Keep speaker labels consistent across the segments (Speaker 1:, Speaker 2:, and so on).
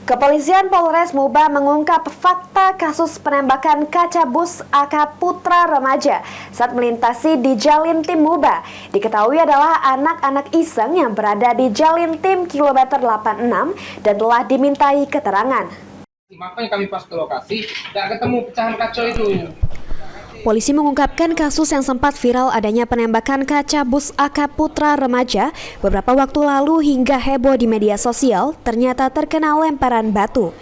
Speaker 1: Kepolisian Polres Muba mengungkap fakta kasus penembakan kaca bus AK Putra remaja saat melintasi di Jalintim Muba. Diketahui adalah anak-anak iseng yang berada di Jalintim kilometer 86 dan telah dimintai keterangan.
Speaker 2: Makanya kami pas ke lokasi, nggak ketemu pecahan kaca itu.
Speaker 1: Polisi mengungkapkan kasus yang sempat viral adanya penembakan kaca bus AK Putra remaja beberapa waktu lalu hingga heboh di media sosial ternyata terkena lemparan batu.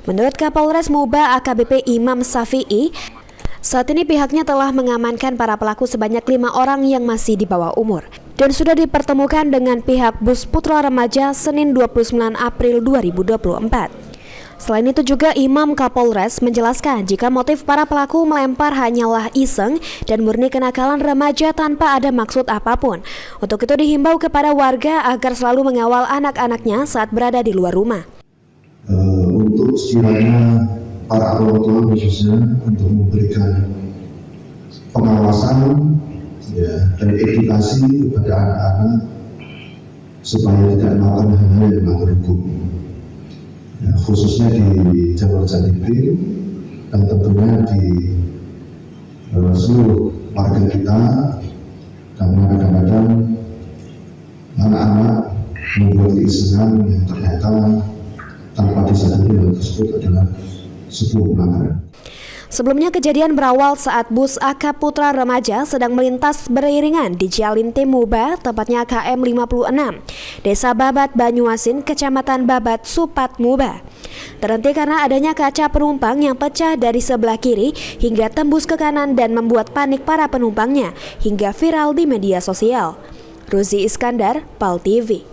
Speaker 1: Menurut Kapolres Muba AKBP Imam Safi'i, saat ini pihaknya telah mengamankan para pelaku sebanyak 5 orang yang masih di bawah umur dan sudah dipertemukan dengan pihak bus Putra remaja Senin 29 April 2024. Selain itu juga Imam Kapolres menjelaskan jika motif para pelaku melempar hanyalah iseng dan murni kenakalan remaja tanpa ada maksud apapun. Untuk itu dihimbau kepada warga agar selalu mengawal anak-anaknya saat berada di luar rumah.
Speaker 3: Untuk sekiranya para orang tua khususnya untuk memberikan pengawasan dan edukasi kepada anak-anak supaya tidak melakukan hal-hal yang melanggar hukum. Khususnya di jalur Jalintim dan tentunya di seluruh warga kita, karena kadang-kadang anak-anak membuat keisengan yang ternyata tanpa disadari hal tersebut adalah sebuah pelanggaran.
Speaker 1: Sebelumnya kejadian berawal saat bus AK Putra remaja sedang melintas beriringan di Jalintim Muba, tepatnya KM 56, Desa Babat Banyuasin, Kecamatan Babat, Supat Muba. Terhenti karena adanya kaca penumpang yang pecah dari sebelah kiri hingga tembus ke kanan dan membuat panik para penumpangnya hingga viral di media sosial. Ruzi Iskandar, PAL TV.